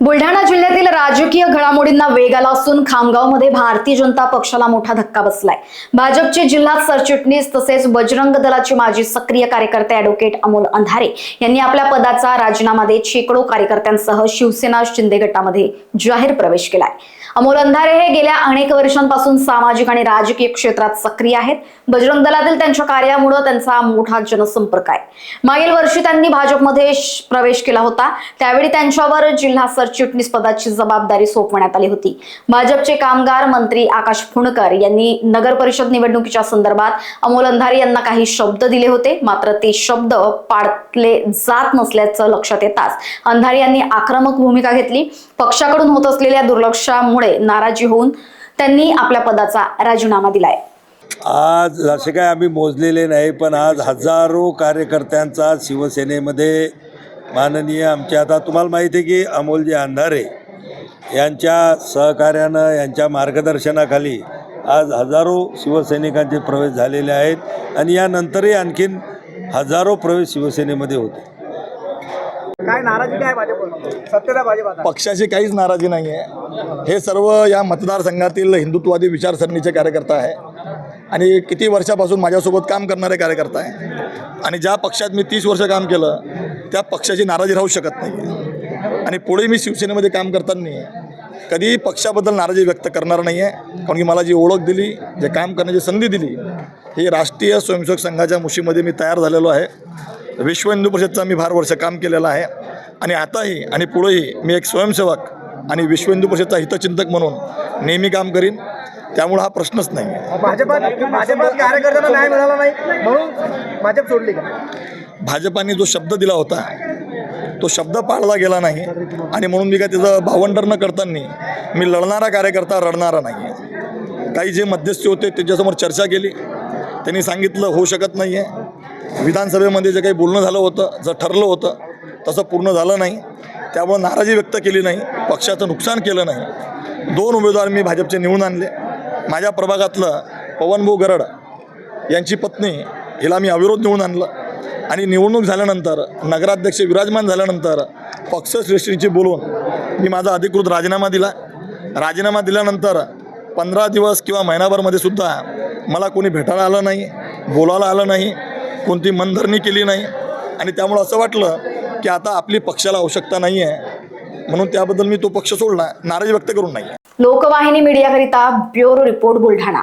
बुलढाणा जिल्ह्यातील राजकीय घडामोडींना वेग आला असून खामगावमध्ये भारतीय जनता पक्षाला मोठा धक्का बसलाय। भाजपचे जिल्हा सरचिटणीस तसेच बजरंग दलाचे माजी सक्रिय कार्यकर्ते ॲडव्होकेट अमोल अंधारे यांनी आपल्या पदाचा राजीनामा देत शेकडो कार्यकर्त्यांसह शिवसेना शिंदे गटामध्ये जाहीर प्रवेश केलाय। अमोल अंधारे हे गेल्या अनेक वर्षांपासून सामाजिक आणि राजकीय क्षेत्रात सक्रिय आहेत। बजरंग दलातील त्यांच्या कार्यामुळे त्यांचा मोठा जनसंपर्क आहे। मागील वर्षी त्यांनी भाजपमध्ये प्रवेश केला होता, त्यावेळी त्यांच्यावर जिल्हा सरचिटणीस पदाची जबाबदारी सोपवण्यात आली होती। भाजपचे कामगार मंत्री आकाश फुंडकर यांनी नगर परिषद निवडणुकीच्या संदर्भात अमोल अंधारे यांना काही शब्द दिले होते, मात्र ते शब्द पाळले जात नसल्याचं लक्षात येताच अंधारे यांनी आक्रमक भूमिका घेतली। पक्षाकडून होत असलेल्या दुर्लक्षामुळे नाराजी होऊन त्यांनी आपल्या पदाचा राजीनामा दिलाय। आज जसे काय आम्ही मोजलेले नाही, पण आज हजारो कार्यकर्त्यांचा शिवसेनेमध्ये माननीय आमच्या आता तुम्हाला माहिती आहे की अमोलजी अंधारे यांच्या सहकार्यानं यांच्या मार्गदर्शनाखाली आज हजारो शिवसैनिकांचे प्रवेश झालेले आहेत आणि यानंतरही आणखीन हजारो प्रवेश शिवसेनेमध्ये होते। काय नाराजी काय भाजप सत्तेला भाजप पक्षाची काहीच नाराजी नाही आहे। हे सर्व या मतदारसंघातील हिंदुत्ववादी विचारसरणीचे कार्यकर्ता आहे आणि किती वर्षापासून माझ्यासोबत काम करणारे कार्यकर्ता आहे आणि ज्या पक्षात मी 30 वर्ष काम केलं त्या पक्षाची नाराजी राहू शकत नाही आणि पुढे मी शिवसेनेमध्ये काम करताना कधी पक्षाबद्दल नाराजी व्यक्त करणार नाही आहे, कारण की मला जी ओळख दिली, जे काम करण्याची संधी दिली, ही राष्ट्रीय स्वयंसेवक संघाच्या मुशीमध्ये मी तयार झालेलो आहे। विश्व हिंदू परिषदचा मी फार वर्ष काम केलेलं आहे आणि आताही आणि पुढेही मी एक स्वयंसेवक आणि विश्व हिंदू परिषदचा हितचिंतक म्हणून नेहमी काम करीन, त्यामुळे हा प्रश्नच नाही आहे। भाजपात कार्यकर्त्यांना न्याय मिळाला नाही म्हणून भाजप सोडली का? भाजपाने जो शब्द दिला होता तो शब्द पाळला गेला नाही आणि म्हणून मी काय त्याचं भावंडर न करताना मी लढणारा कार्यकर्ता रडणारा नाही आहे। काही जे मध्यस्थी होते त्यांच्यासमोर चर्चा केली, त्यांनी सांगितलं होऊ शकत नाही आहे। विधानसभेमध्ये जे काही बोलणं झालं होतं, जर ठरलं होतं तसं पूर्ण झालं नाही, त्यामुळं नाराजी व्यक्त केली नाही, पक्षाचं नुकसान केलं नाही। 2 उमेदवार मी भाजपचे निवडून आणले। माझ्या प्रभागातलं पवनभाऊ गरड यांची पत्नी हिला मी अविरोध निवडून आणलं आणि निवडणूक झाल्यानंतर नगराध्यक्ष विराजमान झाल्यानंतर पक्षश्रेष्ठींची बोलवून मी माझा अधिकृत राजीनामा दिला। राजीनामा दिल्यानंतर 15 दिवस किंवा महिनाभरमध्ये सुद्धा मला कोणी भेटायला आलं नाही, बोलायला आलं नाही, कोणती मनधरणी केली नाही आणि त्यामुळं असं वाटलं की आता आपली पक्षाला आवश्यकता नाही आहे, म्हणून त्याबद्दल मी तो पक्ष सोडला, नाराजी व्यक्त करून नाही। लोकवाहिनी मीडियाकरिता ब्युरो रिपोर्ट बुलढाणा।